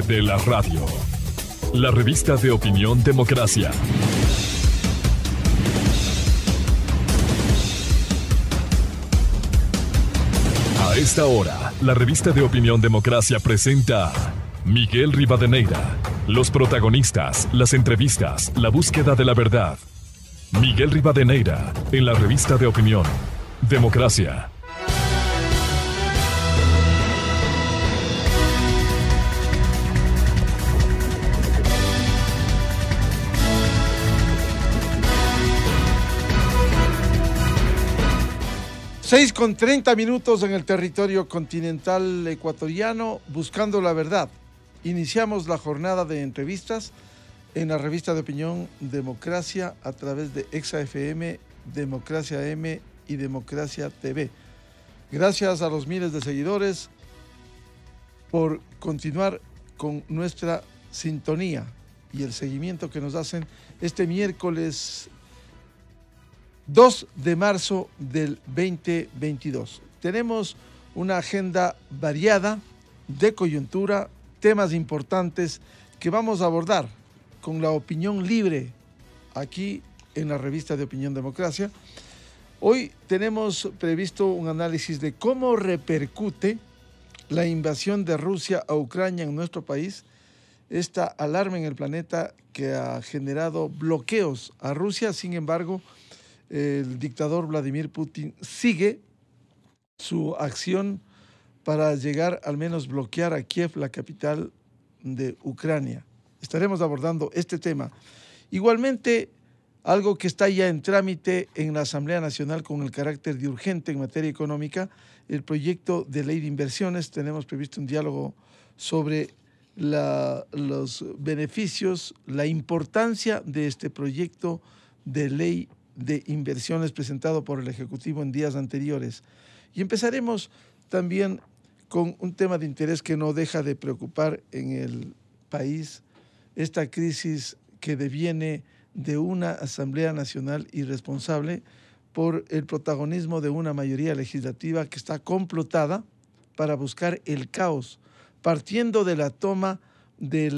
De la radio. La revista de opinión Democracia. A esta hora, la revista de opinión Democracia presenta a Miguel Rivadeneira. Los protagonistas, las entrevistas, la búsqueda de la verdad. Miguel Rivadeneira, en la revista de opinión Democracia. Con 30 minutos en el territorio continental ecuatoriano, buscando la verdad. Iniciamos la jornada de entrevistas en la revista de opinión Democracia a través de Exa FM, Democracia M y Democracia TV. Gracias a los miles de seguidores por continuar con nuestra sintonía y el seguimiento que nos hacen este miércoles 2 de marzo del 2022. Tenemos una agenda variada, de coyuntura, temas importantes que vamos a abordar con la opinión libre aquí en la revista de Opinión Democracia. Hoy tenemos previsto un análisis de cómo repercute la invasión de Rusia a Ucrania en nuestro país, esta alarma en el planeta que ha generado bloqueos a Rusia. Sin embargo, el dictador Vladimir Putin sigue su acción para llegar al menos bloquear a Kiev, la capital de Ucrania. Estaremos abordando este tema. Igualmente, algo que está ya en trámite en la Asamblea Nacional con el carácter de urgente en materia económica, el proyecto de ley de inversiones. Tenemos previsto un diálogo sobre los beneficios, la importancia de este proyecto de ley de inversiones presentado por el Ejecutivo en días anteriores. Y empezaremos también con un tema de interés que no deja de preocupar en el país, esta crisis que deviene de una Asamblea Nacional irresponsable por el protagonismo de una mayoría legislativa que está complotada para buscar el caos, partiendo de la toma de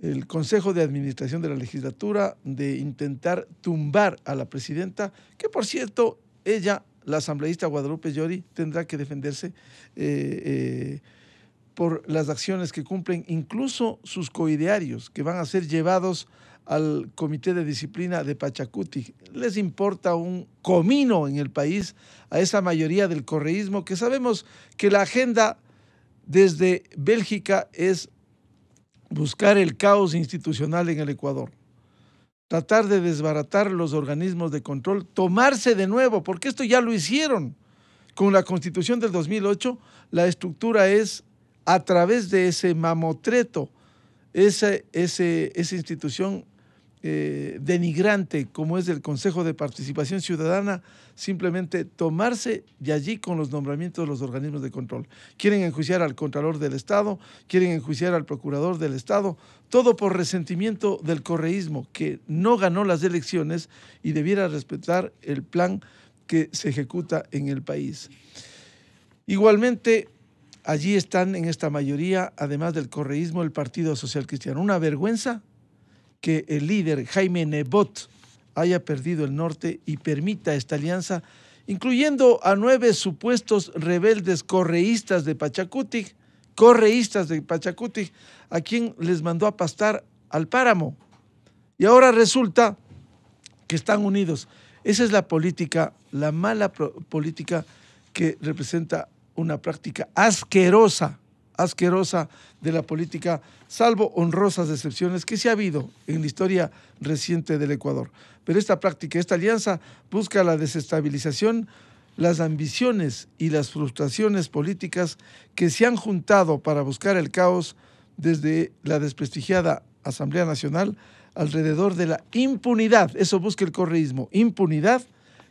el Consejo de Administración de la Legislatura, de intentar tumbar a la presidenta, que por cierto, ella, la asambleísta Guadalupe Llori, tendrá que defenderse por las acciones que cumplen incluso sus coidearios, que van a ser llevados al Comité de Disciplina de Pachacuti. Les importa un comino en el país a esa mayoría del correísmo, que sabemos que la agenda desde Bélgica es buscar el caos institucional en el Ecuador, tratar de desbaratar los organismos de control, tomarse de nuevo, porque esto ya lo hicieron con la Constitución del 2008, la estructura es a través de ese mamotreto, esa institución denigrante como es el Consejo de Participación Ciudadana, simplemente tomarse de allí con los nombramientos de los organismos de control. Quieren enjuiciar al Contralor del Estado, quieren enjuiciar al Procurador del Estado, todo por resentimiento del correísmo, que no ganó las elecciones y debiera respetar el plan que se ejecuta en el país. Igualmente, allí están en esta mayoría, además del correísmo, el Partido Social Cristiano. Una vergüenza que el líder Jaime Nebot haya perdido el norte y permita esta alianza, incluyendo a 9 supuestos rebeldes correístas de Pachacuti, a quien les mandó a pastar al páramo. Y ahora resulta que están unidos. Esa es la política, la mala política que representa una práctica asquerosa de la política, salvo honrosas excepciones que sí ha habido en la historia reciente del Ecuador. Pero esta práctica, esta alianza, busca la desestabilización, las ambiciones y las frustraciones políticas que se han juntado para buscar el caos desde la desprestigiada Asamblea Nacional alrededor de la impunidad. Eso busca el correísmo, impunidad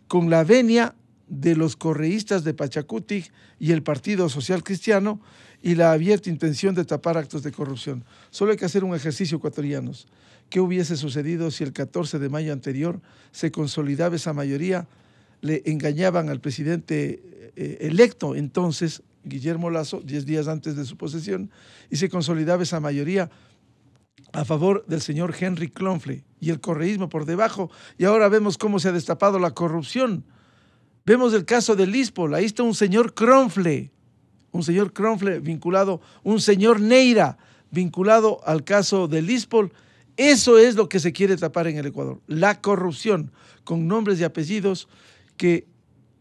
con la venia de los correístas de Pachacuti y el Partido Social Cristiano, y la abierta intención de tapar actos de corrupción. Solo hay que hacer un ejercicio, ecuatorianos. ¿Qué hubiese sucedido si el 14 de mayo anterior se consolidaba esa mayoría? Le engañaban al presidente electo entonces Guillermo Lasso, 10 días antes de su posesión, y se consolidaba esa mayoría a favor del señor Henry Clonfle y el correísmo por debajo. Y ahora vemos cómo se ha destapado la corrupción. Vemos el caso de Lispol, ahí está un señor Clonfle vinculado, un señor Neira vinculado al caso de Lispol. Eso es lo que se quiere tapar en el Ecuador, la corrupción, con nombres y apellidos que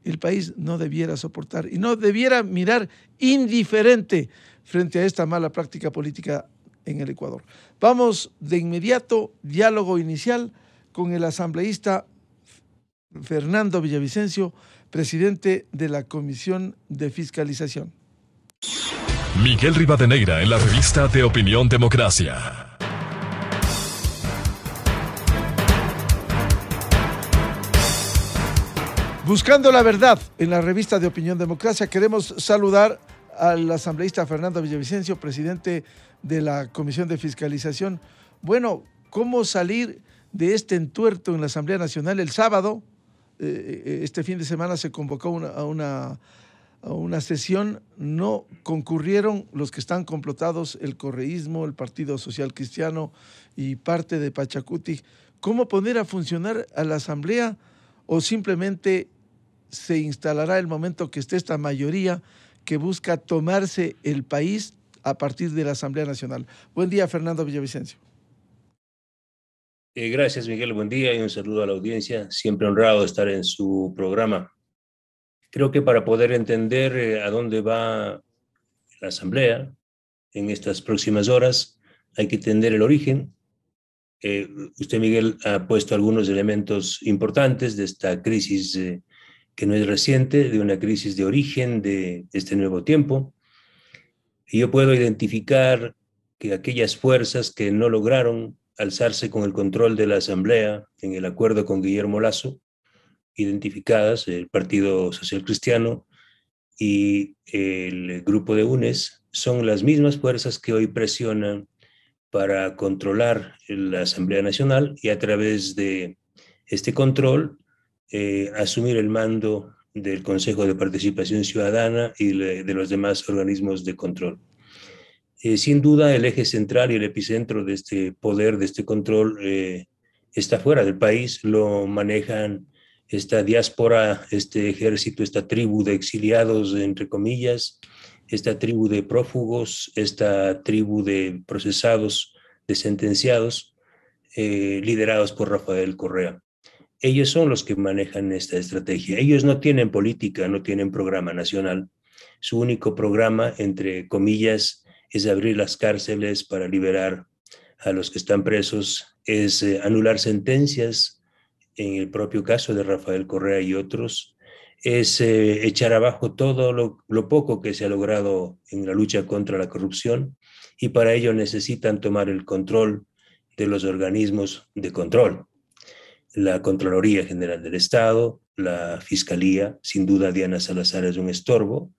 el país no debiera soportar y no debiera mirar indiferente frente a esta mala práctica política en el Ecuador. Vamos de inmediato, diálogo inicial con el asambleísta Fernando Villavicencio, presidente de la Comisión de Fiscalización. Miguel Rivadeneira en la revista de Opinión Democracia. Buscando la verdad en la revista de Opinión Democracia, queremos saludar al asambleísta Fernando Villavicencio, presidente de la Comisión de Fiscalización. Bueno, ¿cómo salir de este entuerto en la Asamblea Nacional? El sábado, este fin de semana, se convocó a una sesión, no concurrieron los que están complotados, el correísmo, el Partido Social Cristiano y parte de Pachacuti. ¿Cómo poner a funcionar a la Asamblea o simplemente se instalará el momento que esté esta mayoría que busca tomarse el país a partir de la Asamblea Nacional? Buen día, Fernando Villavicencio. Gracias, Miguel. Buen día y un saludo a la audiencia. Siempre honrado de estar en su programa. Creo que para poder entender a dónde va la Asamblea en estas próximas horas, hay que entender el origen. Usted, Miguel, ha puesto algunos elementos importantes de esta crisis que no es reciente, de una crisis de origen de este nuevo tiempo. Y yo puedo identificar que aquellas fuerzas que no lograron alzarse con el control de la Asamblea en el acuerdo con Guillermo Lasso, identificadas, el Partido Social Cristiano y el Grupo de UNES, son las mismas fuerzas que hoy presionan para controlar la Asamblea Nacional y a través de este control asumir el mando del Consejo de Participación Ciudadana y de los demás organismos de control. Sin duda, el eje central y el epicentro de este poder, de este control, está fuera del país. Lo manejan esta diáspora, este ejército, esta tribu de exiliados, entre comillas, esta tribu de prófugos, esta tribu de procesados, de sentenciados, liderados por Rafael Correa. Ellos son los que manejan esta estrategia. Ellos no tienen política, no tienen programa nacional. Su único programa, entre comillas, es abrir las cárceles para liberar a los que están presos, es anular sentencias, en el propio caso de Rafael Correa y otros, es echar abajo todo lo poco que se ha logrado en la lucha contra la corrupción, y para ello necesitan tomar el control de los organismos de control. La Contraloría General del Estado, la Fiscalía, sin duda Diana Salazar es un estorbo,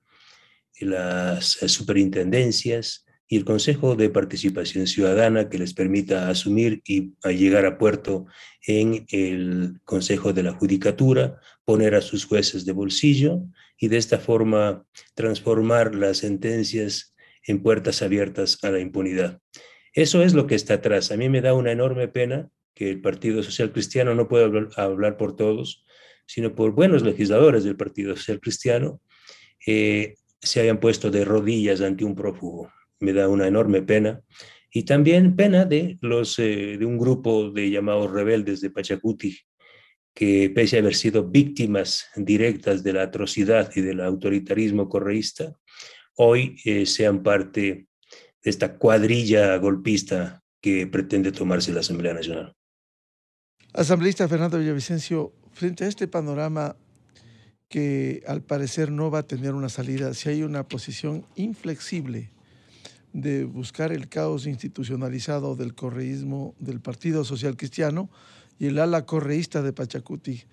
las superintendencias y el Consejo de Participación Ciudadana que les permita asumir y llegar a puerto en el Consejo de la Judicatura, poner a sus jueces de bolsillo y de esta forma transformar las sentencias en puertas abiertas a la impunidad. Eso es lo que está atrás. A mí me da una enorme pena que el Partido Social Cristiano no pueda hablar por todos, sino por buenos legisladores del Partido Social Cristiano, se hayan puesto de rodillas ante un prófugo. Me da una enorme pena. Y también pena de un grupo de llamados rebeldes de Pachacuti, que pese a haber sido víctimas directas de la atrocidad y del autoritarismo correísta, hoy sean parte de esta cuadrilla golpista que pretende tomarse la Asamblea Nacional. Asambleísta Fernando Villavicencio, frente a este panorama que al parecer no va a tener una salida, si hay una posición inflexible de buscar el caos institucionalizado del correísmo, del Partido Social Cristiano y el ala correísta de Pachacuti,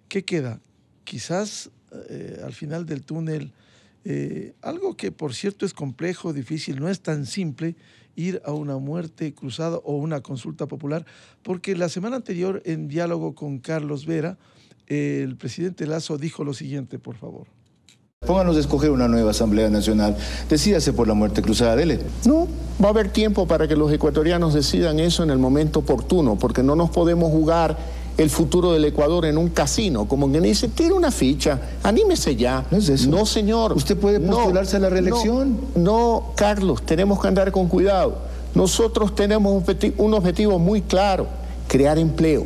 ¿qué queda? Quizás al final del túnel, algo que por cierto es complejo, difícil, no es tan simple ir a una muerte cruzada o una consulta popular, porque la semana anterior en diálogo con Carlos Vera, el presidente Lasso dijo lo siguiente, por favor. Pónganos a escoger una nueva Asamblea Nacional. Decídase por la muerte cruzada, dele. No, va a haber tiempo para que los ecuatorianos decidan eso en el momento oportuno, porque no nos podemos jugar el futuro del Ecuador en un casino, como quien dice, tire una ficha, anímese ya. No es eso. No, señor. ¿Usted puede postularse a la reelección? No, Carlos, tenemos que andar con cuidado. Nosotros tenemos un objetivo muy claro, crear empleo,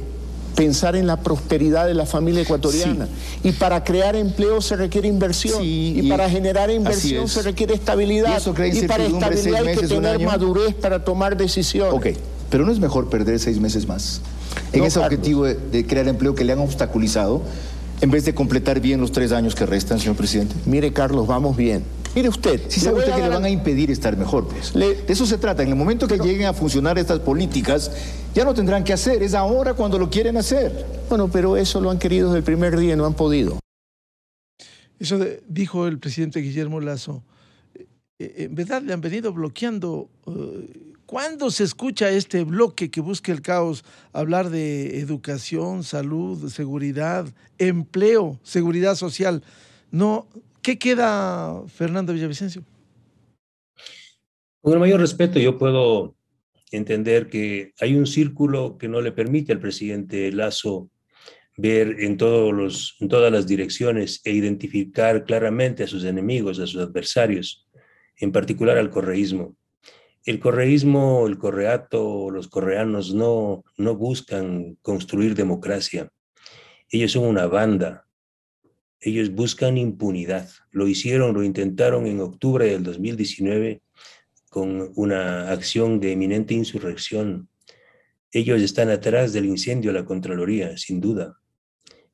pensar en la prosperidad de la familia ecuatoriana. Sí. Y para crear empleo se requiere inversión. Sí, y para generar inversión se requiere estabilidad. ¿Y eso crea y para estabilidad hay que tener madurez para tomar decisiones. Ok, pero ¿no es mejor perder 6 meses más en ese objetivo de crear empleo que le han obstaculizado, en vez de completar bien los 3 años que restan, señor presidente? Mire, Carlos, vamos bien. Mire usted. Si sabe usted que le van a impedir estar mejor, pues. De eso se trata. En el momento que lleguen a funcionar estas políticas, ya no tendrán que hacer. Es ahora cuando lo quieren hacer. Bueno, pero eso lo han querido desde el primer día y no han podido. Eso dijo el presidente Guillermo Lasso. En verdad le han venido bloqueando. ¿Cuándo se escucha este bloque que busca el caos hablar de educación, salud, seguridad, empleo, seguridad social? No. ¿Qué queda, Fernando Villavicencio? Con el mayor respeto, yo puedo entender que hay un círculo que no le permite al presidente Lasso ver en todas las direcciones e identificar claramente a sus enemigos, a sus adversarios, en particular al correísmo. El correísmo, el correato, los correanos no buscan construir democracia. Ellos son una banda. Ellos buscan impunidad. Lo intentaron en octubre del 2019 con una acción de eminente insurrección. Ellos están atrás del incendio de la Contraloría, sin duda.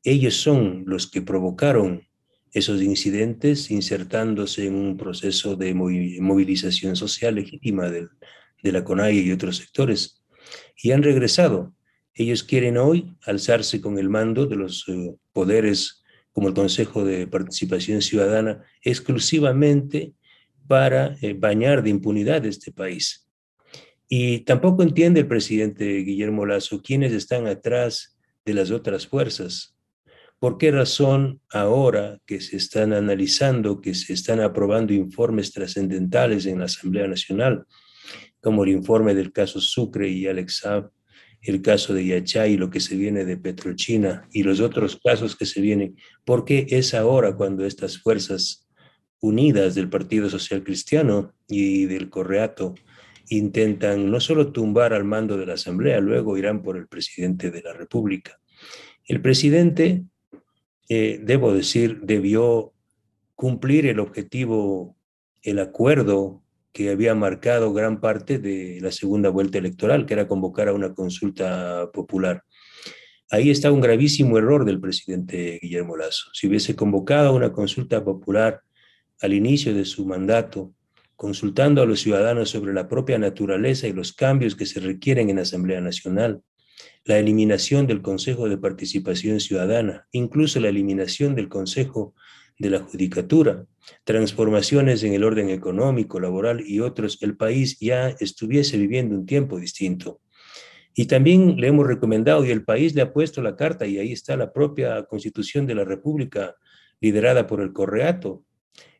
Ellos son los que provocaron esos incidentes, insertándose en un proceso de movilización social legítima de la CONAIE y otros sectores. Y han regresado. Ellos quieren hoy alzarse con el mando de los poderes como el Consejo de Participación Ciudadana, exclusivamente para bañar de impunidad este país. Y tampoco entiende el presidente Guillermo Lasso quiénes están atrás de las otras fuerzas. ¿Por qué razón ahora que se están analizando, que se están aprobando informes trascendentales en la Asamblea Nacional, como el informe del caso Sucre y Alex Saab, el caso de Yachay, lo que se viene de Petrochina y los otros casos que se vienen? ¿Por qué es ahora cuando estas fuerzas unidas del Partido Social Cristiano y del Correato intentan no solo tumbar al mando de la Asamblea, luego irán por el presidente de la República? El presidente, debo decir, debió cumplir el objetivo, el acuerdo que había marcado gran parte de la segunda vuelta electoral, que era convocar a una consulta popular. Ahí está un gravísimo error del presidente Guillermo Lasso. Si hubiese convocado a una consulta popular al inicio de su mandato, consultando a los ciudadanos sobre la propia naturaleza y los cambios que se requieren en la Asamblea Nacional, la eliminación del Consejo de Participación Ciudadana, incluso la eliminación del Consejo de la Judicatura, transformaciones en el orden económico, laboral y otros, el país ya estuviese viviendo un tiempo distinto. Y también le hemos recomendado, y el país le ha puesto la carta, y ahí está la propia Constitución de la República, liderada por el Correato,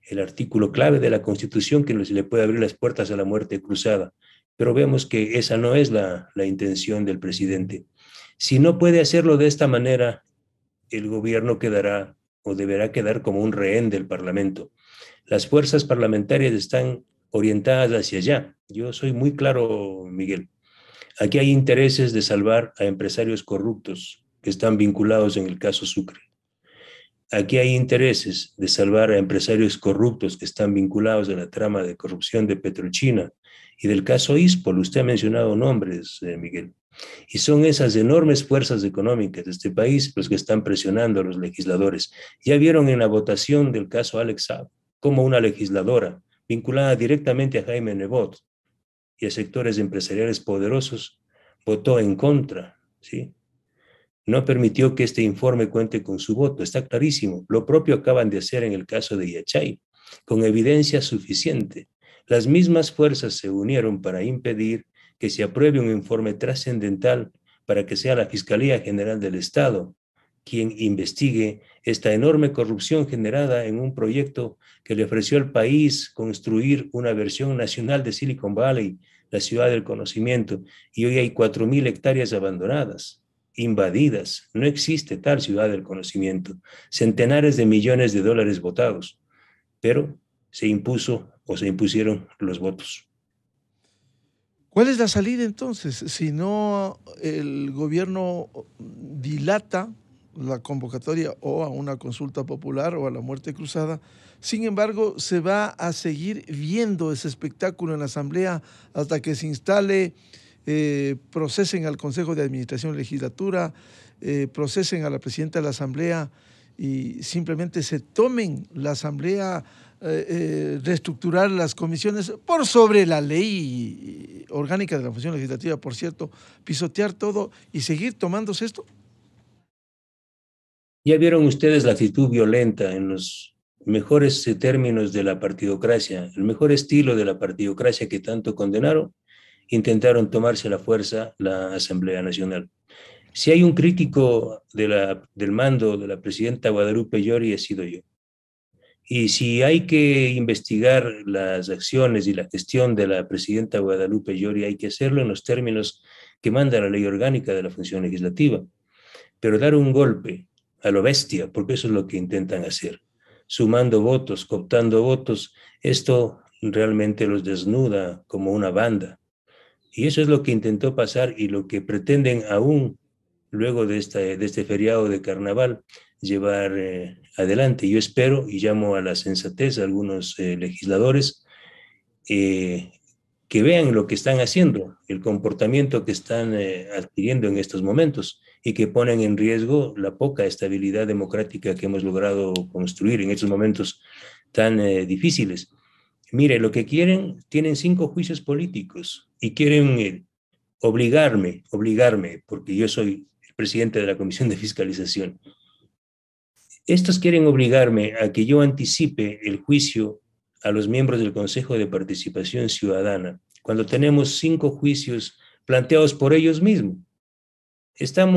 el artículo clave de la Constitución que le puede abrir las puertas a la muerte cruzada. Pero vemos que esa no es la intención del presidente. Si no puede hacerlo de esta manera, el gobierno quedará o deberá quedar como un rehén del Parlamento. Las fuerzas parlamentarias están orientadas hacia allá. Yo soy muy claro, Miguel. Aquí hay intereses de salvar a empresarios corruptos que están vinculados en el caso Sucre. Aquí hay intereses de salvar a empresarios corruptos que están vinculados a la trama de corrupción de Petrochina y del caso Ispol. Usted ha mencionado nombres, Miguel. Y son esas enormes fuerzas económicas de este país los que están presionando a los legisladores. Ya vieron en la votación del caso Alex Saab cómo una legisladora vinculada directamente a Jaime Nebot y a sectores empresariales poderosos votó en contra, ¿sí? No permitió que este informe cuente con su voto. Está clarísimo. Lo propio acaban de hacer en el caso de Yachay, con evidencia suficiente. Las mismas fuerzas se unieron para impedir que se apruebe un informe trascendental para que sea la Fiscalía General del Estado quien investigue esta enorme corrupción generada en un proyecto que le ofreció al país construir una versión nacional de Silicon Valley, la ciudad del conocimiento, y hoy hay 4.000 hectáreas abandonadas, invadidas. No existe tal ciudad del conocimiento. Centenares de millones de dólares votados, pero se impuso o se impusieron los votos. ¿Cuál es la salida entonces? Si no, el gobierno dilata la convocatoria o a una consulta popular o a la muerte cruzada. Sin embargo, se va a seguir viendo ese espectáculo en la Asamblea hasta que se instale, procesen al Consejo de Administración Legislatura, procesen a la Presidenta de la Asamblea y simplemente se tomen la Asamblea, reestructurar las comisiones por sobre la ley orgánica de la función legislativa, por cierto, pisotear todo y seguir tomándose esto. Ya vieron ustedes la actitud violenta en los mejores términos de la partidocracia, el mejor estilo de la partidocracia que tanto condenaron, intentaron tomarse a la fuerza la Asamblea Nacional. Si hay un crítico del mando de la presidenta Guadalupe Llori, he sido yo. Y si hay que investigar las acciones y la gestión de la presidenta Guadalupe Llori, hay que hacerlo en los términos que manda la ley orgánica de la función legislativa. Pero dar un golpe a lo bestia, porque eso es lo que intentan hacer, sumando votos, cooptando votos, esto realmente los desnuda como una banda. Y eso es lo que intentó pasar y lo que pretenden aún, luego de este feriado de carnaval, llevar adelante. Yo espero y llamo a la sensatez a algunos legisladores que vean lo que están haciendo, el comportamiento que están adquiriendo en estos momentos y que ponen en riesgo la poca estabilidad democrática que hemos logrado construir en estos momentos tan difíciles. Mire, lo que quieren, tienen 5 juicios políticos y quieren obligarme, porque yo soy el presidente de la Comisión de Fiscalización. Estos quieren obligarme a que yo anticipe el juicio a los miembros del Consejo de Participación Ciudadana, cuando tenemos 5 juicios planteados por ellos mismos. Está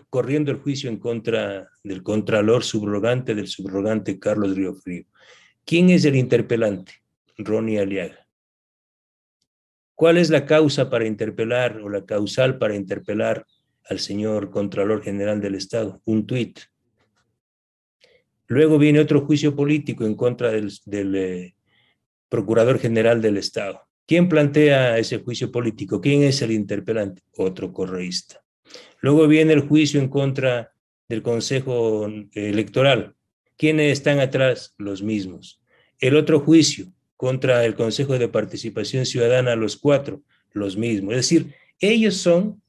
corriendo el juicio en contra del contralor subrogante, del subrogante Carlos Riofrío. ¿Quién es el interpelante? Ronnie Aliaga. ¿Cuál es la causa para interpelar o la causal para interpelar al señor Contralor General del Estado? Un tuit. Luego viene otro juicio político en contra del Procurador General del Estado. ¿Quién plantea ese juicio político? ¿Quién es el interpelante? Otro correísta. Luego viene el juicio en contra del Consejo Electoral. ¿Quiénes están atrás? Los mismos. El otro juicio contra el Consejo de Participación Ciudadana, los 4, los mismos. Es decir, ellos son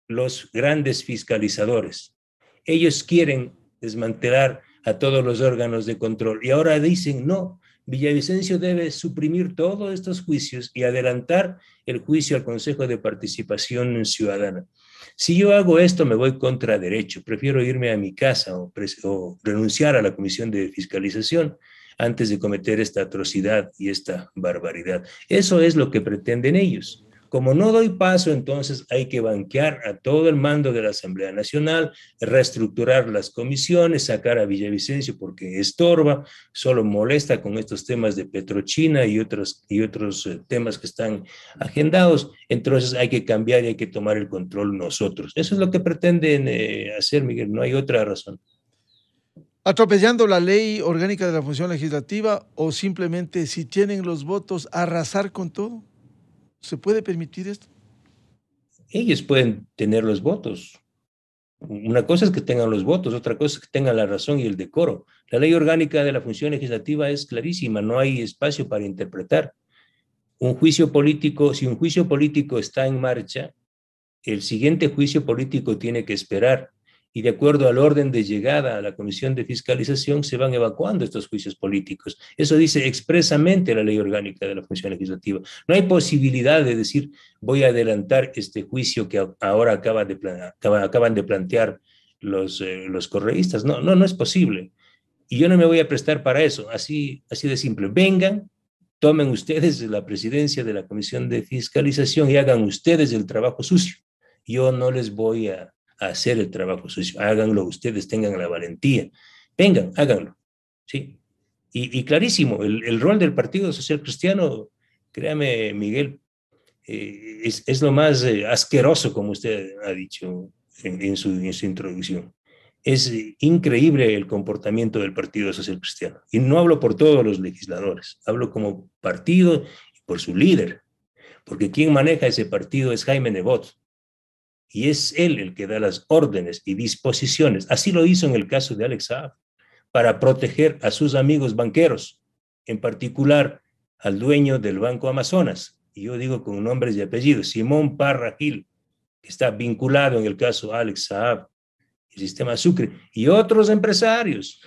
los grandes fiscalizadores. Ellos quieren desmantelar a todos los órganos de control. Y ahora dicen, no, Villavicencio debe suprimir todos estos juicios y adelantar el juicio al Consejo de Participación Ciudadana. Si yo hago esto, me voy contra derecho. Prefiero irme a mi casa o renunciar a la Comisión de Fiscalización antes de cometer esta atrocidad y esta barbaridad. Eso es lo que pretenden ellos. Como no doy paso, entonces hay que banquear a todo el mando de la Asamblea Nacional, reestructurar las comisiones, sacar a Villavicencio porque estorba, solo molesta con estos temas de Petrochina y otros temas que están agendados. Entonces hay que cambiar y hay que tomar el control nosotros. Eso es lo que pretenden hacer, Miguel, no hay otra razón. ¿Atropellando la ley orgánica de la función legislativa o simplemente, si tienen los votos, arrasar con todo? ¿Se puede permitir esto? Ellos pueden tener los votos. Una cosa es que tengan los votos, otra cosa es que tengan la razón y el decoro. La ley orgánica de la función legislativa es clarísima, no hay espacio para interpretar. Un juicio político, si un juicio político está en marcha, el siguiente juicio político tiene que esperar. Y de acuerdo al orden de llegada a la Comisión de Fiscalización se van evacuando estos juicios políticos. Eso dice expresamente la ley orgánica de la función legislativa. No hay posibilidad de decir voy a adelantar este juicio que ahora acaban de plantear los correístas. No es posible. Y yo no me voy a prestar para eso, así de simple. Vengan, tomen ustedes la presidencia de la Comisión de Fiscalización y hagan ustedes el trabajo sucio. Yo no les voy a a hacer el trabajo sucio. Háganlo ustedes, tengan la valentía. Vengan, háganlo. ¿Sí? Y clarísimo, el rol del Partido Social Cristiano, créame, Miguel, es lo más asqueroso, como usted ha dicho en su introducción. Es increíble el comportamiento del Partido Social Cristiano. Y no hablo por todos los legisladores, hablo como partido y por su líder, porque quien maneja ese partido es Jaime Nebot, y es él el que da las órdenes y disposiciones. Así lo hizo en el caso de Alex Saab, para proteger a sus amigos banqueros, en particular al dueño del Banco Amazonas, y yo digo con nombres y apellidos, Simón Parra Gil, que está vinculado en el caso Alex Saab, el sistema Sucre, y otros empresarios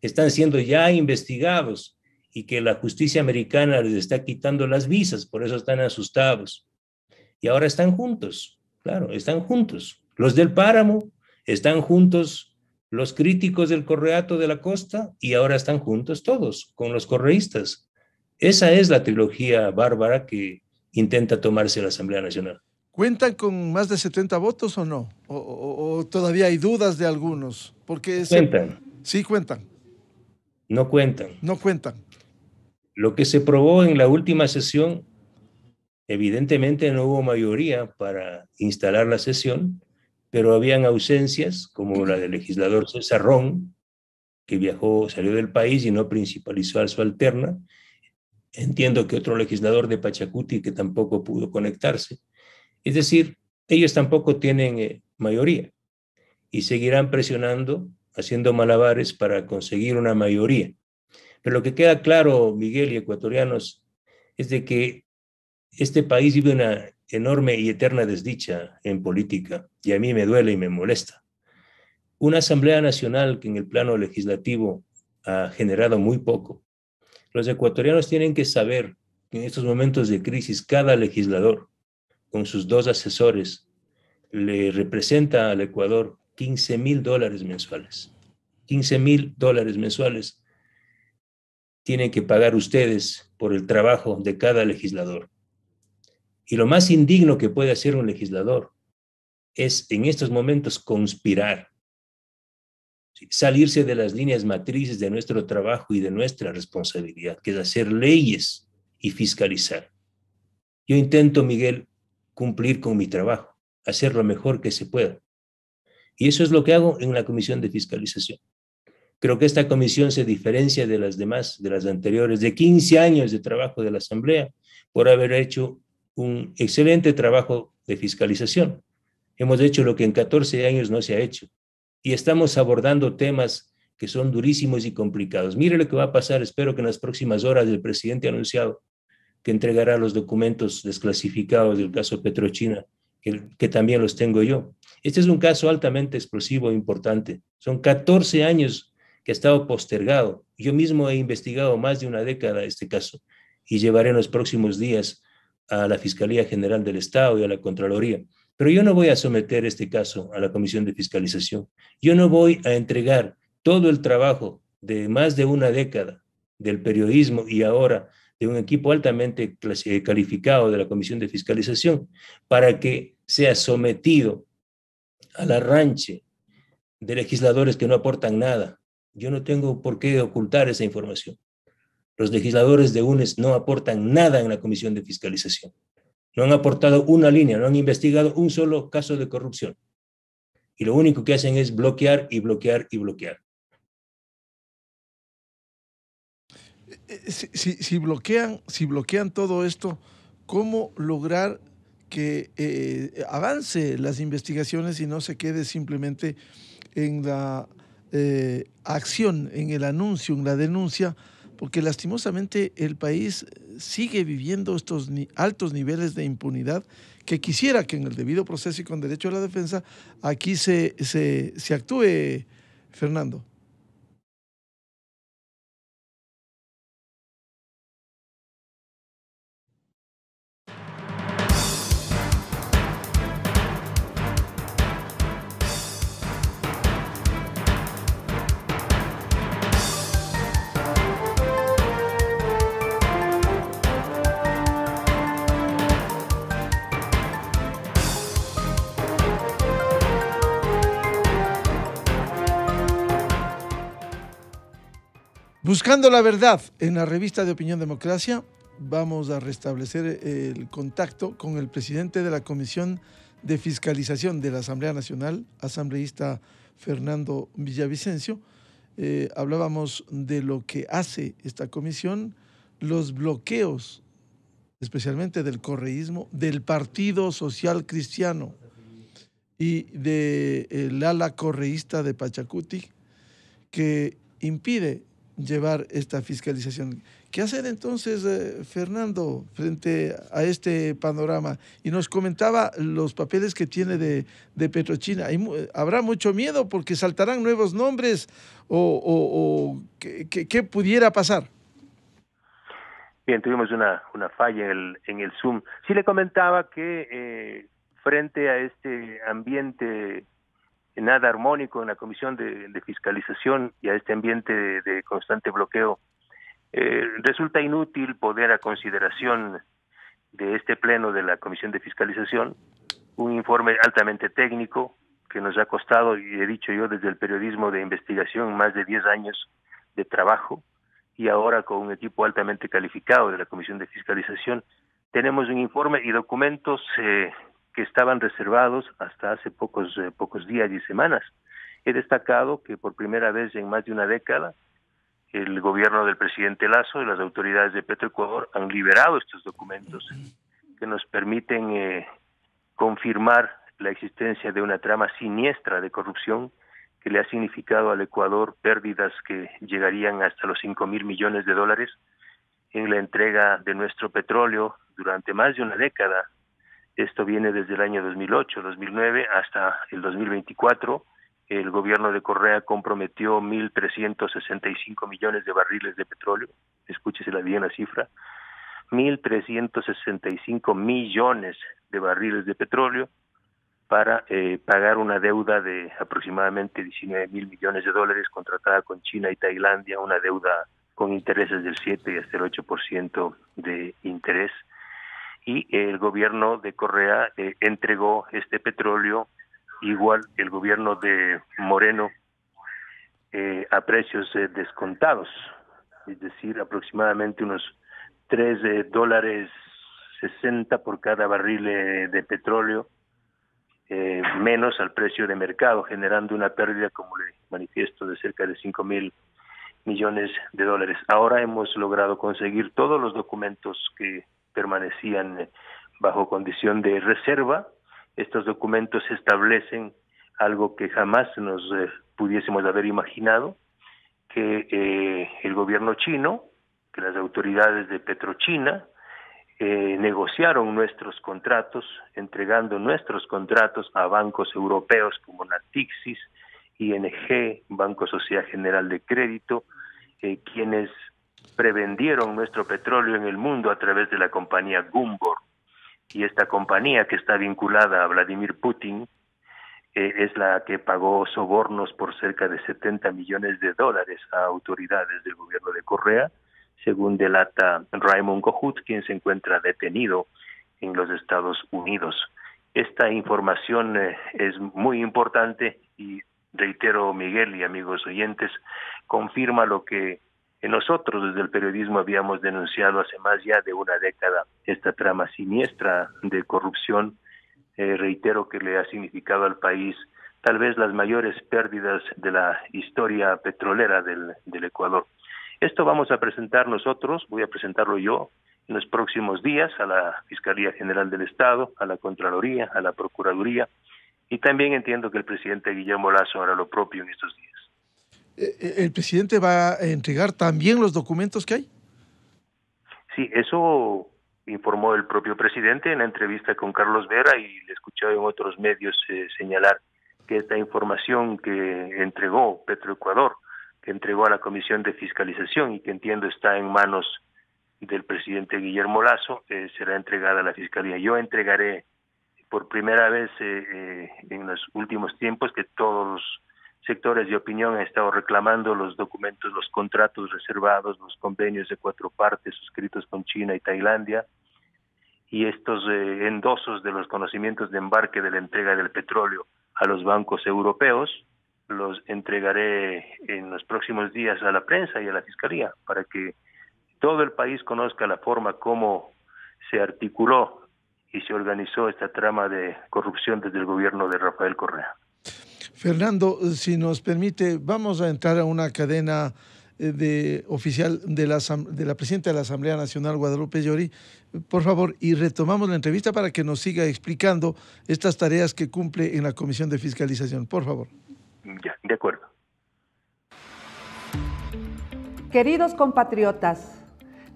están siendo ya investigados y que la justicia americana les está quitando las visas, por eso están asustados. Y ahora están juntos, claro, están juntos. Los del Páramo están juntos, los críticos del Correato de la Costa, y ahora están juntos todos con los correístas. Esa es la trilogía bárbara que intenta tomarse la Asamblea Nacional. ¿Cuentan con más de 70 votos o no? ¿O todavía hay dudas de algunos? Porque cuentan. Sí, cuentan. No cuentan. No cuentan. Lo que se probó en la última sesión, evidentemente no hubo mayoría para instalar la sesión, pero habían ausencias, como la del legislador César Ron, que salió del país y no principalizó a su alterna. Entiendo que otro legislador de Pachacuti que tampoco pudo conectarse. Es decir, ellos tampoco tienen mayoría y seguirán presionando, haciendo malabares para conseguir una mayoría. Pero lo que queda claro, Miguel y ecuatorianos, es de que este país vive una enorme y eterna desdicha en política, y a mí me duele y me molesta. Una Asamblea Nacional que en el plano legislativo ha generado muy poco. Los ecuatorianos tienen que saber que en estos momentos de crisis cada legislador, con sus 2 asesores, le representa al Ecuador $15,000 mensuales. $15,000 mensuales tienen que pagar ustedes por el trabajo de cada legislador. Y lo más indigno que puede hacer un legislador es en estos momentos conspirar, salirse de las líneas matrices de nuestro trabajo y de nuestra responsabilidad, que es hacer leyes y fiscalizar. Yo intento, Miguel, cumplir con mi trabajo, hacer lo mejor que se pueda. Y eso es lo que hago en la Comisión de Fiscalización. Creo que esta comisión se diferencia de las demás, de las anteriores, de 15 años de trabajo de la Asamblea, por haber hecho un excelente trabajo de fiscalización. Hemos hecho lo que en 14 años no se ha hecho. Y estamos abordando temas que son durísimos y complicados. Mire lo que va a pasar, espero que en las próximas horas el presidente ha anunciado que entregará los documentos desclasificados del caso Petrochina, que también los tengo yo. Este es un caso altamente explosivo e importante. Son 14 años que ha estado postergado. Yo mismo he investigado más de una década este caso y llevaré en los próximos días a la Fiscalía General del Estado y a la Contraloría. Pero yo no voy a someter este caso a la Comisión de Fiscalización. Yo no voy a entregar todo el trabajo de más de una década del periodismo y ahora de un equipo altamente calificado de la Comisión de Fiscalización para que sea sometido al arranche de legisladores que no aportan nada. Yo no tengo por qué ocultar esa información. Los legisladores de UNES no aportan nada en la Comisión de Fiscalización. No han aportado una línea, no han investigado un solo caso de corrupción. Y lo único que hacen es bloquear y bloquear y bloquear. Si bloquean todo esto, ¿cómo lograr que avance las investigaciones y no se quede simplemente en la acción, en el anuncio, en la denuncia? Porque lastimosamente el país sigue viviendo estos altos niveles de impunidad que quisiera que en el debido proceso y con derecho a la defensa aquí se actúe, Fernando. Buscando la verdad, en la revista de Opinión Democracia, vamos a restablecer el contacto con el presidente de la Comisión de Fiscalización de la Asamblea Nacional, asambleísta Fernando Villavicencio. Hablábamos de lo que hace esta comisión, los bloqueos, especialmente del correísmo, del Partido Social Cristiano y del ala correísta de Pachacuti, que impide llevar esta fiscalización. ¿Qué hacer entonces, Fernando, frente a este panorama? Y nos comentaba los papeles que tiene de Petrochina. ¿Habrá mucho miedo porque saltarán nuevos nombres o qué pudiera pasar? Bien, tuvimos una falla en el Zoom. Sí le comentaba que frente a este ambiente nada armónico en la Comisión de Fiscalización y a este ambiente de constante bloqueo, resulta inútil poner a consideración de este pleno de la Comisión de Fiscalización un informe altamente técnico que nos ha costado, y he dicho yo, desde el periodismo de investigación, más de 10 años de trabajo, y ahora con un equipo altamente calificado de la Comisión de Fiscalización, tenemos un informe y documentos que estaban reservados hasta hace pocos días y semanas. He destacado que por primera vez en más de una década el gobierno del presidente Lasso y las autoridades de Petroecuador han liberado estos documentos que nos permiten confirmar la existencia de una trama siniestra de corrupción que le ha significado al Ecuador pérdidas que llegarían hasta los $5,000 millones en la entrega de nuestro petróleo durante más de una década. Esto viene desde el año 2008, 2009 hasta el 2024. El gobierno de Correa comprometió 1.365 millones de barriles de petróleo. Escúchesela bien la cifra. 1.365 millones de barriles de petróleo para pagar una deuda de aproximadamente $19,000 millones contratada con China y Tailandia, una deuda con intereses del 7 y hasta el 8% de interés. Y el gobierno de Correa entregó este petróleo, igual el gobierno de Moreno, a precios descontados, es decir, aproximadamente unos $3.60 por cada barril de petróleo, menos al precio de mercado, generando una pérdida, como le manifiesto, de cerca de $5,000 millones. Ahora hemos logrado conseguir todos los documentos que permanecían bajo condición de reserva. Estos documentos establecen algo que jamás nos pudiésemos haber imaginado, que el gobierno chino, que las autoridades de Petrochina negociaron nuestros contratos, entregando nuestros contratos a bancos europeos como Natixis, ING, Banco Sociedad General de Crédito, quienes prevendieron nuestro petróleo en el mundo a través de la compañía Gumbor. Y esta compañía, que está vinculada a Vladimir Putin, es la que pagó sobornos por cerca de $70 millones a autoridades del gobierno de Correa, según delata Raymond Kohut, quien se encuentra detenido en los Estados Unidos. Esta información es muy importante y, reitero, Miguel y amigos oyentes, confirma lo que nosotros desde el periodismo habíamos denunciado hace más ya de una década, esta trama siniestra de corrupción. Reitero que le ha significado al país tal vez las mayores pérdidas de la historia petrolera del Ecuador. Esto vamos a presentar nosotros, voy a presentarlo yo en los próximos días a la Fiscalía General del Estado, a la Contraloría, a la Procuraduría, y también entiendo que el presidente Guillermo Lasso hará lo propio en estos días. ¿El presidente va a entregar también los documentos que hay? Sí, eso informó el propio presidente en la entrevista con Carlos Vera, y le escuché en otros medios señalar que esta información que entregó Petroecuador, que entregó a la Comisión de Fiscalización y que entiendo está en manos del presidente Guillermo Lasso, será entregada a la Fiscalía. Yo entregaré por primera vez en los últimos tiempos, que todos los sectores de opinión han estado reclamando los documentos, los contratos reservados, los convenios de 4 partes suscritos con China y Tailandia, y estos endosos de los conocimientos de embarque de la entrega del petróleo a los bancos europeos, los entregaré en los próximos días a la prensa y a la Fiscalía para que todo el país conozca la forma como se articuló y se organizó esta trama de corrupción desde el gobierno de Rafael Correa. Fernando, si nos permite, vamos a entrar a una cadena oficial de la presidenta de la Asamblea Nacional, Guadalupe Llori, por favor, y retomamos la entrevista para que nos siga explicando estas tareas que cumple en la Comisión de Fiscalización. Por favor. Ya, de acuerdo. Queridos compatriotas,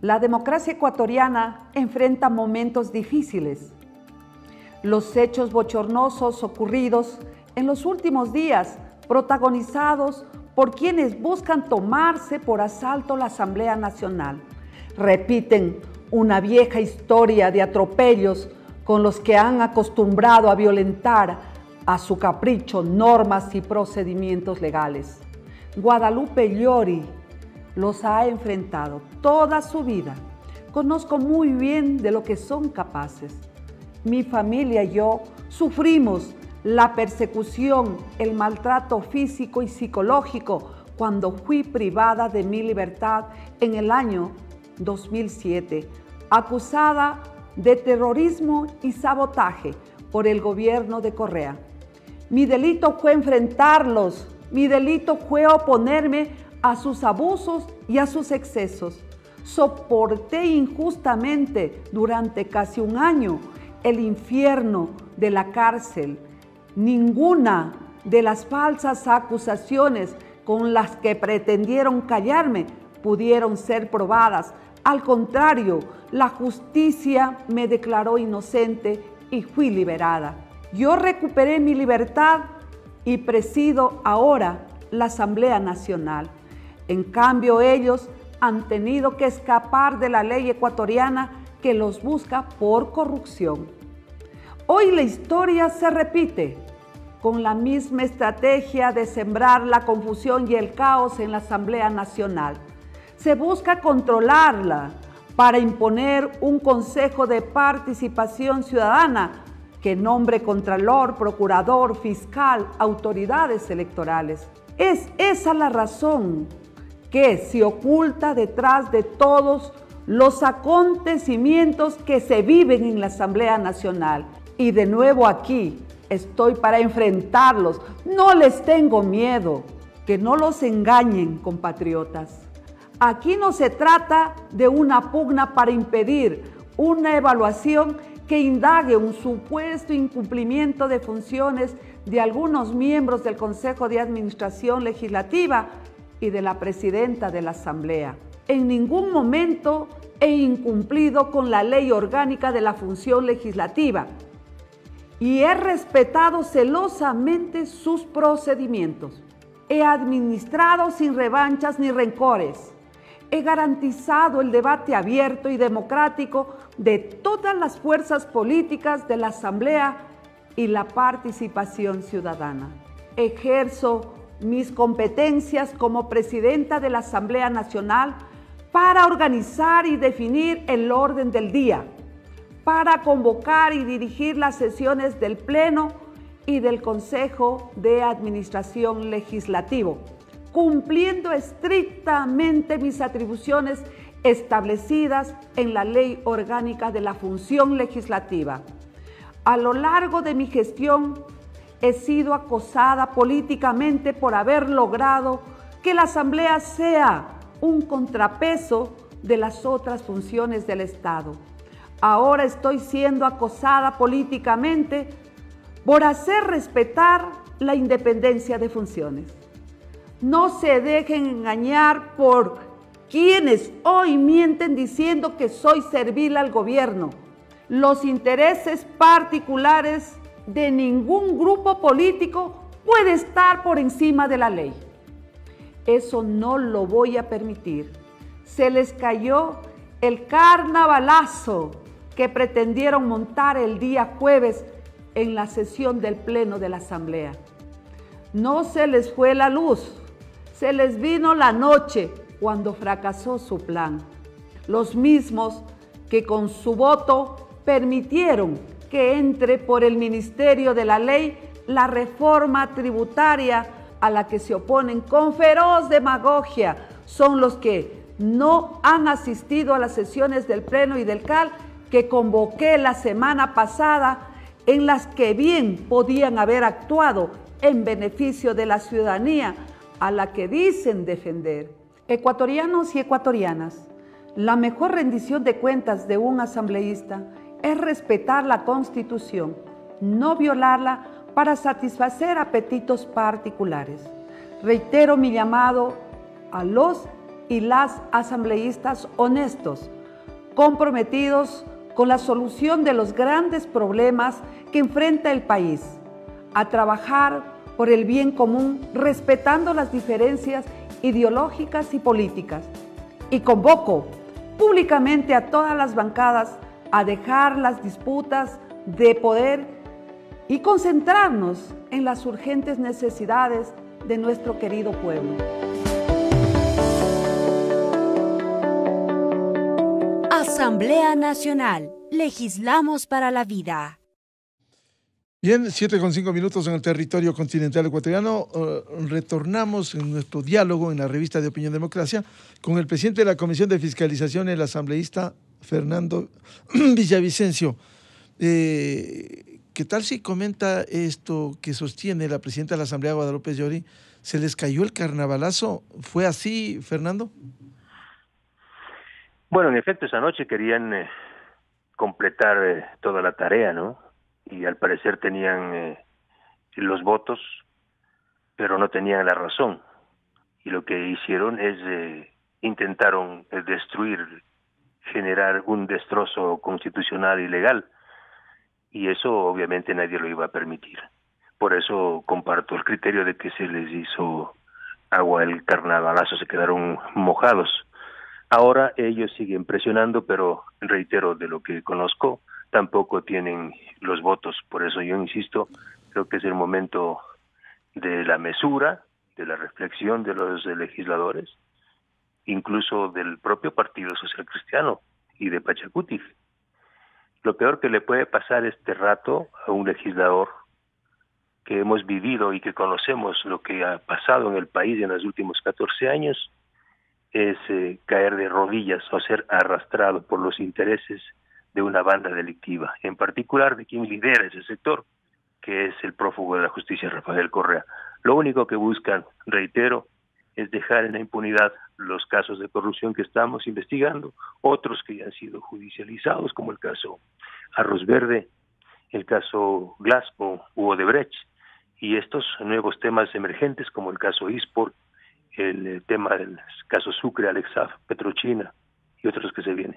la democracia ecuatoriana enfrenta momentos difíciles. Los hechos bochornosos ocurridos en los últimos días, protagonizados por quienes buscan tomarse por asalto la Asamblea Nacional, repiten una vieja historia de atropellos con los que han acostumbrado a violentar a su capricho normas y procedimientos legales. Guadalupe Llori los ha enfrentado toda su vida. Conozco muy bien de lo que son capaces. Mi familia y yo sufrimos la persecución, el maltrato físico y psicológico cuando fui privada de mi libertad en el año 2007, acusada de terrorismo y sabotaje por el gobierno de Correa. Mi delito fue enfrentarlos, mi delito fue oponerme a sus abusos y a sus excesos. Soporté injustamente durante casi un año el infierno de la cárcel. Ninguna de las falsas acusaciones con las que pretendieron callarme pudieron ser probadas. Al contrario, la justicia me declaró inocente y fui liberada. Yo recuperé mi libertad y presido ahora la Asamblea Nacional. En cambio, ellos han tenido que escapar de la ley ecuatoriana que los busca por corrupción. Hoy la historia se repite con la misma estrategia de sembrar la confusión y el caos en la Asamblea Nacional. Se busca controlarla para imponer un consejo de participación ciudadana que nombre contralor, procurador, fiscal, autoridades electorales. Es esa la razón que se oculta detrás de todos los acontecimientos que se viven en la Asamblea Nacional. Y de nuevo aquí estoy para enfrentarlos. No les tengo miedo. Que no los engañen, compatriotas. Aquí no se trata de una pugna para impedir una evaluación que indague un supuesto incumplimiento de funciones de algunos miembros del Consejo de Administración Legislativa y de la presidenta de la Asamblea. En ningún momento he incumplido con la ley orgánica de la función legislativa y he respetado celosamente sus procedimientos. He administrado sin revanchas ni rencores. He garantizado el debate abierto y democrático de todas las fuerzas políticas de la Asamblea y la participación ciudadana. Ejerzo mis competencias como presidenta de la Asamblea Nacional para organizar y definir el orden del día, para convocar y dirigir las sesiones del Pleno y del Consejo de Administración Legislativo, cumpliendo estrictamente mis atribuciones establecidas en la Ley Orgánica de la Función Legislativa. A lo largo de mi gestión, he sido acosada políticamente por haber logrado que la Asamblea sea un contrapeso de las otras funciones del Estado. Ahora estoy siendo acosada políticamente por hacer respetar la independencia de funciones. No se dejen engañar por quienes hoy mienten diciendo que soy servil al gobierno. Los intereses particulares de ningún grupo político puede estar por encima de la ley. Eso no lo voy a permitir. Se les cayó el carnavalazo que pretendieron montar el día jueves en la sesión del Pleno de la Asamblea. No se les fue la luz, se les vino la noche cuando fracasó su plan. Los mismos que con su voto permitieron que entre por el Ministerio de la Ley la reforma tributaria a la que se oponen con feroz demagogia son los que no han asistido a las sesiones del Pleno y del CAL que convoqué la semana pasada, en las que bien podían haber actuado en beneficio de la ciudadanía a la que dicen defender. Ecuatorianos y ecuatorianas, la mejor rendición de cuentas de un asambleísta es respetar la Constitución, no violarla para satisfacer apetitos particulares. Reitero mi llamado a los y las asambleístas honestos, comprometidos con la solución de los grandes problemas que enfrenta el país, a trabajar por el bien común, respetando las diferencias ideológicas y políticas. Y convoco públicamente a todas las bancadas a dejar las disputas de poder y concentrarnos en las urgentes necesidades de nuestro querido pueblo. Asamblea Nacional. Legislamos para la vida. Bien, 7:05 en el territorio continental ecuatoriano. Retornamos en nuestro diálogo en la revista de Opinión Democracia con el presidente de la Comisión de Fiscalización, el asambleísta Fernando Villavicencio. ¿Qué tal si comenta esto que sostiene la presidenta de la Asamblea, Guadalupe Llori? ¿Se les cayó el carnavalazo? ¿Fue así, Fernando? Bueno, en efecto, esa noche querían completar toda la tarea, ¿no? Y al parecer tenían los votos, pero no tenían la razón. Y lo que hicieron es intentaron destruir, generar un destrozo constitucional y legal. Y eso obviamente nadie lo iba a permitir. Por eso comparto el criterio de que se les hizo agua el carnavalazo, se quedaron mojados. Ahora ellos siguen presionando, pero reitero, de lo que conozco, tampoco tienen los votos. Por eso yo insisto, creo que es el momento de la mesura, de la reflexión de los legisladores, incluso del propio Partido Social Cristiano y de Pachacuti. Lo peor que le puede pasar este rato a un legislador que hemos vivido y que conocemos lo que ha pasado en el país en los últimos 14 años es caer de rodillas o ser arrastrado por los intereses de una banda delictiva, en particular de quien lidera ese sector, que es el prófugo de la justicia, Rafael Correa. Lo único que buscan, reitero, es dejar en la impunidad los casos de corrupción que estamos investigando, otros que ya han sido judicializados, como el caso Arroz Verde, el caso Glasgow u Odebrecht, y estos nuevos temas emergentes como el caso Isport, el tema del caso Sucre, Alexaf, Petrochina y otros que se vienen.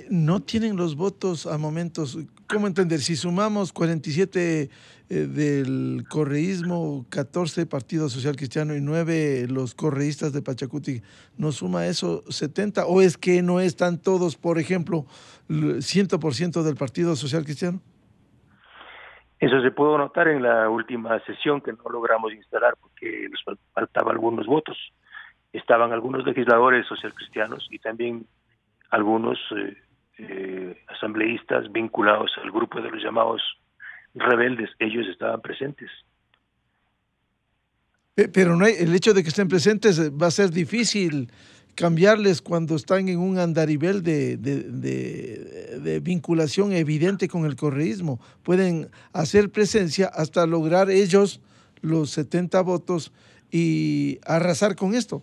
No tienen los votos a momentos. ¿Cómo entender? Si sumamos 47 del correísmo, 14 Partido Social Cristiano y 9 los correístas de Pachacuti, ¿no suma eso 70? ¿O es que no están todos, por ejemplo, 100% del Partido Social Cristiano? Eso se pudo notar en la última sesión que no logramos instalar porque nos faltaban algunos votos. Estaban algunos legisladores socialcristianos y también algunos asambleístas vinculados al grupo de los llamados rebeldes. Ellos estaban presentes. Pero no hay, el hecho de que estén presentes va a ser difícil cambiarles cuando están en un andarivel de vinculación evidente con el correísmo. Pueden hacer presencia hasta lograr ellos los 70 votos y arrasar con esto.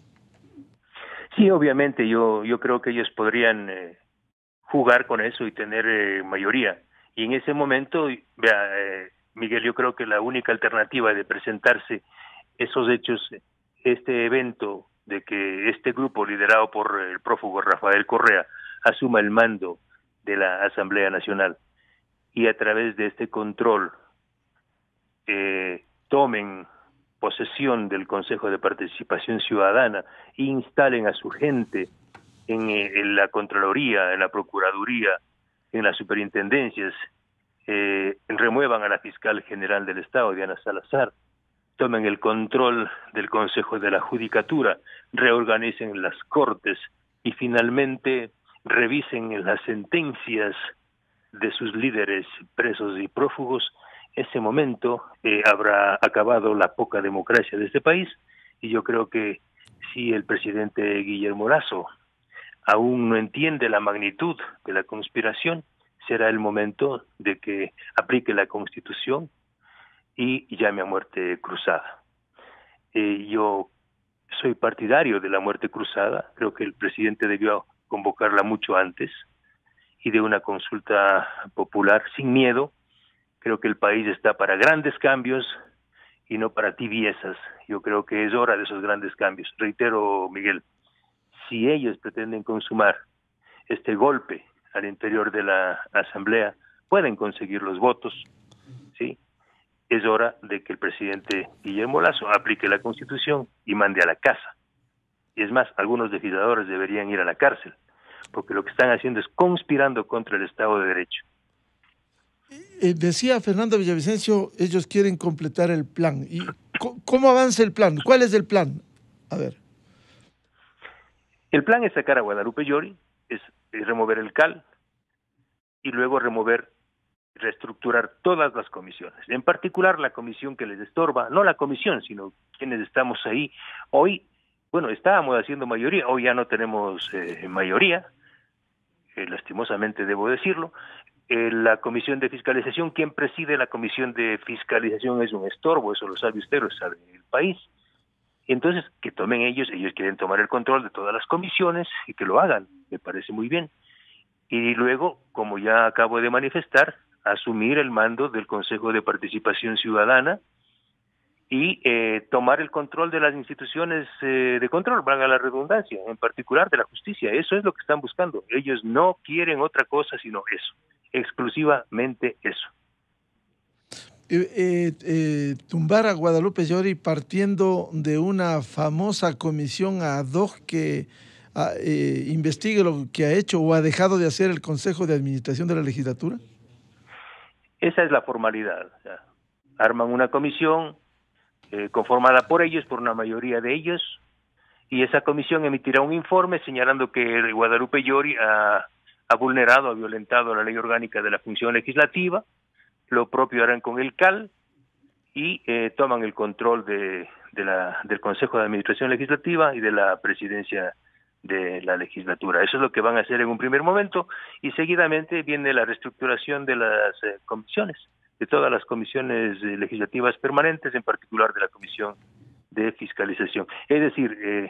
Sí, obviamente, yo creo que ellos podrían jugar con eso y tener mayoría. Y en ese momento, Miguel, yo creo que la única alternativa de presentarse esos hechos, este evento de que este grupo liderado por el prófugo Rafael Correa asuma el mando de la Asamblea Nacional y a través de este control tomen posesión del Consejo de Participación Ciudadana e instalen a su gente en la Contraloría, en la Procuraduría, en las superintendencias, remuevan a la Fiscal General del Estado, Diana Salazar, tomen el control del Consejo de la Judicatura, reorganicen las Cortes y finalmente revisen las sentencias de sus líderes presos y prófugos, ese momento habrá acabado la poca democracia de este país, y yo creo que si el presidente Guillermo Lasso aún no entiende la magnitud de la conspiración, será el momento de que aplique la Constitución y llame a muerte cruzada. Yo soy partidario de la muerte cruzada, creo que el presidente debió convocarla mucho antes y de una consulta popular sin miedo. Creo que el país está para grandes cambios y no para tibiezas. Yo creo que es hora de esos grandes cambios. Reitero, Miguel, si ellos pretenden consumar este golpe al interior de la Asamblea, pueden conseguir los votos, ¿sí? Es hora de que el presidente Guillermo Lasso aplique la Constitución y mande a la casa. Y es más, algunos legisladores deberían ir a la cárcel, porque lo que están haciendo es conspirando contra el Estado de Derecho. Decía Fernando Villavicencio, ellos quieren completar el plan. ¿Y cómo avanza el plan? ¿Cuál es el plan? A ver. El plan es sacar a Guadalupe Llori, es remover el CAL y luego reestructurar todas las comisiones, en particular la comisión que les estorba, no la comisión, sino quienes estamos ahí. Hoy, bueno, estábamos haciendo mayoría, hoy ya no tenemos mayoría, lastimosamente debo decirlo. La comisión de fiscalización, quien preside la comisión de fiscalización es un estorbo, eso lo sabe usted, lo sabe el país. Entonces, que tomen ellos quieren tomar el control de todas las comisiones y que lo hagan, me parece muy bien. Y luego, como ya acabo de manifestar, asumir el mando del Consejo de Participación Ciudadana y tomar el control de las instituciones de control, valga la redundancia, en particular de la justicia. Eso es lo que están buscando. Ellos no quieren otra cosa sino eso, exclusivamente eso. Tumbar a Guadalupe Llori partiendo de una famosa comisión ad hoc que investigue lo que ha hecho o ha dejado de hacer el Consejo de Administración de la Legislatura. Esa es la formalidad. O sea, arman una comisión conformada por ellos, por una mayoría de ellos, y esa comisión emitirá un informe señalando que Guadalupe Llori ha vulnerado, ha violentado la ley orgánica de la función legislativa. Lo propio harán con el CAL y toman el control del Consejo de Administración Legislativa y de la presidencia de la legislatura. Eso es lo que van a hacer en un primer momento, y seguidamente viene la reestructuración de las comisiones, de todas las comisiones legislativas permanentes, en particular de la Comisión de Fiscalización. Es decir,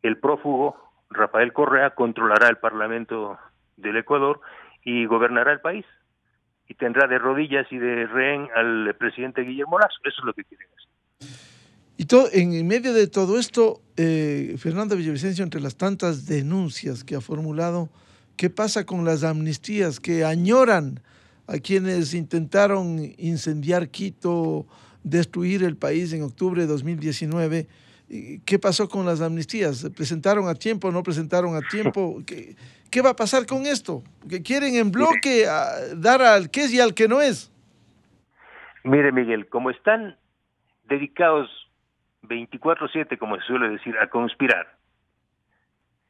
el prófugo Rafael Correa controlará el Parlamento del Ecuador y gobernará el país, y tendrá de rodillas y de rehén al presidente Guillermo Lasso. Eso es lo que quieren hacer. Y en medio de todo esto, Fernando Villavicencio, entre las tantas denuncias que ha formulado, ¿qué pasa con las amnistías que añoran a quienes intentaron incendiar Quito, destruir el país en octubre de 2019? ¿Qué pasó con las amnistías? ¿Se presentaron a tiempo, no presentaron a tiempo? ¿Qué va a pasar con esto? Que quieren en bloque dar al que es y al que no es. Mire, Miguel, como están dedicados 24/7, como se suele decir, a conspirar,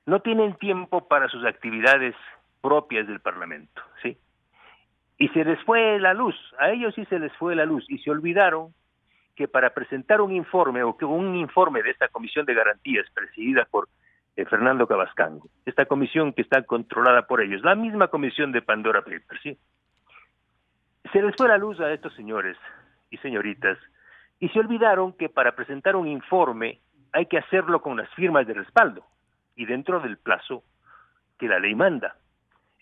no tienen tiempo para sus actividades propias del Parlamento, ¿sí? Y se les fue la luz, a ellos sí se les fue la luz, y se olvidaron que para presentar un informe, o que un informe de esta Comisión de Garantías presidida por Fernando Cavascango, esta comisión que está controlada por ellos, la misma comisión de Pandora Papers, ¿sí? Se les fue la luz a estos señores y señoritas, y se olvidaron que para presentar un informe hay que hacerlo con las firmas de respaldo, y dentro del plazo que la ley manda.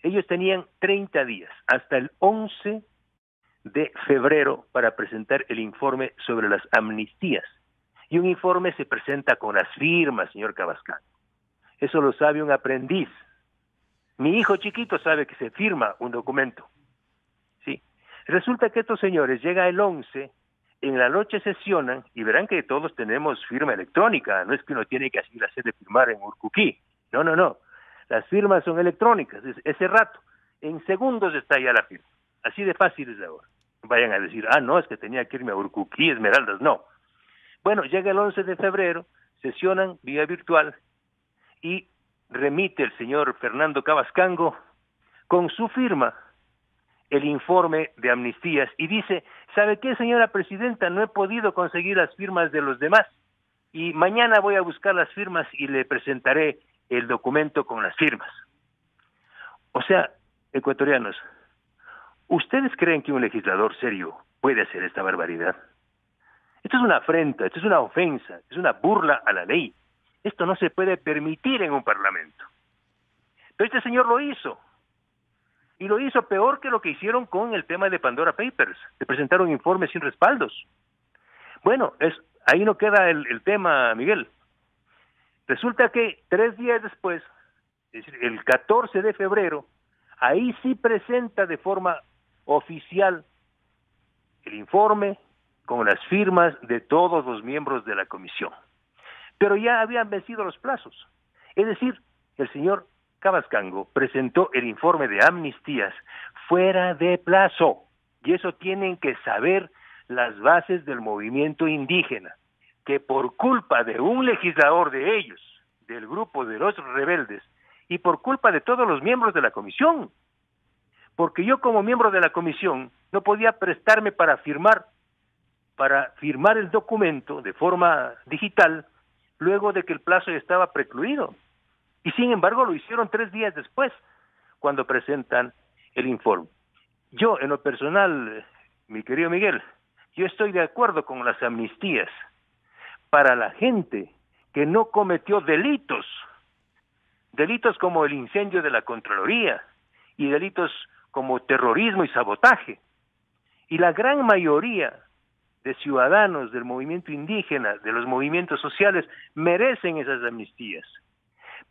Ellos tenían 30 días, hasta el 11 de febrero, para presentar el informe sobre las amnistías. Y un informe se presenta con las firmas, señor Cavascango. Eso lo sabe un aprendiz. Mi hijo chiquito sabe que se firma un documento, ¿sí? Resulta que estos señores llegan el 11, en la noche sesionan, y verán que todos tenemos firma electrónica, no es que uno tiene que ir a hacer de firmar en Urcuquí, no. Las firmas son electrónicas, ese rato, en segundos está ya la firma, así de fácil es ahora. Vayan a decir, no, es que tenía que irme a Urcuquí, Esmeraldas, no. Bueno, llega el 11 de febrero, sesionan vía virtual, y remite el señor Fernando Cavascango con su firma el informe de amnistías y dice, ¿sabe qué, señora presidenta? No he podido conseguir las firmas de los demás y mañana voy a buscar las firmas y le presentaré el documento con las firmas. O sea, ecuatorianos, ¿ustedes creen que un legislador serio puede hacer esta barbaridad? Esto es una afrenta, esto es una ofensa, es una burla a la ley. Esto no se puede permitir en un parlamento. Pero este señor lo hizo. Y lo hizo peor que lo que hicieron con el tema de Pandora Papers. Le presentaron informes sin respaldos. Bueno, ahí no queda el tema, Miguel. Resulta que 3 días después, es decir, el 14 de febrero, ahí sí presenta de forma oficial el informe con las firmas de todos los miembros de la comisión. Pero ya habían vencido los plazos. Es decir, el señor Cavascango presentó el informe de amnistías fuera de plazo. Y eso tienen que saber las bases del movimiento indígena, que por culpa de un legislador de ellos, del grupo de los rebeldes, y por culpa de todos los miembros de la comisión, porque yo como miembro de la comisión no podía prestarme para firmar el documento de forma digital, luego de que el plazo ya estaba precluido. Y sin embargo lo hicieron 3 días después, cuando presentan el informe. Yo, en lo personal, mi querido Miguel, yo estoy de acuerdo con las amnistías para la gente que no cometió delitos como el incendio de la Contraloría y delitos como terrorismo y sabotaje. Y la gran mayoría de ciudadanos del movimiento indígena, de los movimientos sociales, merecen esas amnistías.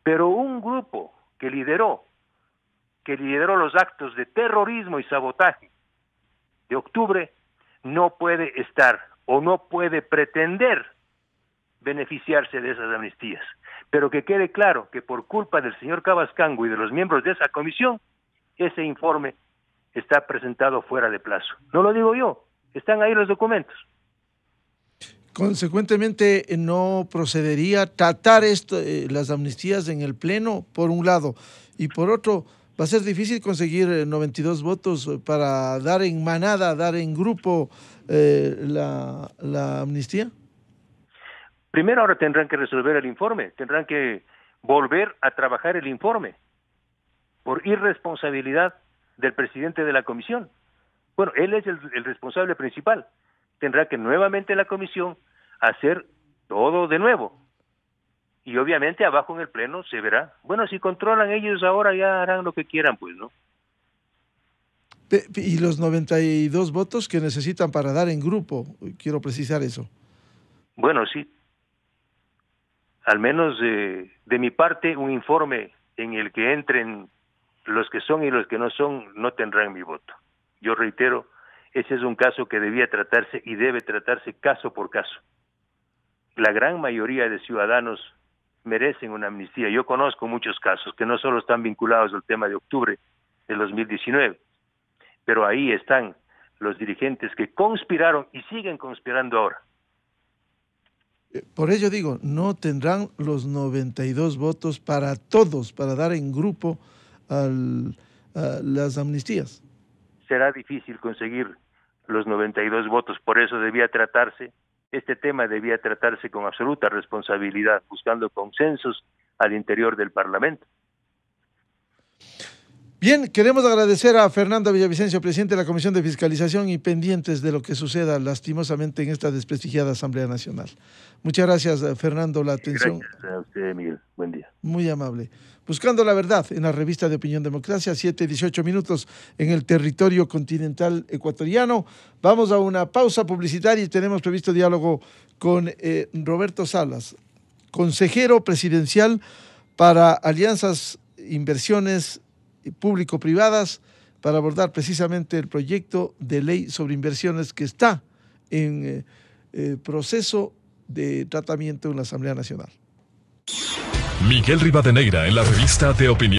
Pero un grupo que lideró los actos de terrorismo y sabotaje de octubre no puede estar o no puede pretender beneficiarse de esas amnistías. Pero que quede claro que por culpa del señor Cavascango y de los miembros de esa comisión, ese informe está presentado fuera de plazo. No lo digo yo, están ahí los documentos. Consecuentemente, no procedería tratar las amnistías en el Pleno, por un lado, y por otro, va a ser difícil conseguir 92 votos para dar en manada, dar en grupo la amnistía. Primero ahora tendrán que resolver el informe, tendrán que volver a trabajar el informe por irresponsabilidad del presidente de la comisión. Bueno, él es el responsable principal. Tendrá que nuevamente la comisión hacer todo de nuevo. Y obviamente abajo en el Pleno se verá. Bueno, si controlan ellos ahora ya harán lo que quieran, pues, ¿no? Y los 92 votos que necesitan para dar en grupo, quiero precisar eso. Bueno, sí. Al menos de mi parte, un informe en el que entren los que son y los que no son, no tendrán mi voto. Yo reitero, ese es un caso que debía tratarse y debe tratarse caso por caso. La gran mayoría de ciudadanos merecen una amnistía. Yo conozco muchos casos que no solo están vinculados al tema de octubre del 2019, pero ahí están los dirigentes que conspiraron y siguen conspirando ahora. Por ello digo, no tendrán los 92 votos para todos, para dar en grupo a las amnistías. Será difícil conseguir los 92 votos, por eso este tema debía tratarse con absoluta responsabilidad, buscando consensos al interior del Parlamento. Bien, queremos agradecer a Fernando Villavicencio, presidente de la Comisión de Fiscalización y pendientes de lo que suceda lastimosamente en esta desprestigiada Asamblea Nacional. Muchas gracias, Fernando, la atención. Gracias a usted, Miguel. Buen día. Muy amable. Buscando la verdad en la revista de Opinión Democracia, 7:18 minutos en el territorio continental ecuatoriano. Vamos a una pausa publicitaria y tenemos previsto diálogo con Roberto Salas, consejero presidencial para alianzas, inversiones público-privadas, para abordar precisamente el proyecto de ley sobre inversiones que está en proceso de tratamiento en la Asamblea Nacional. Miguel Rivadeneira en la revista de Opinión.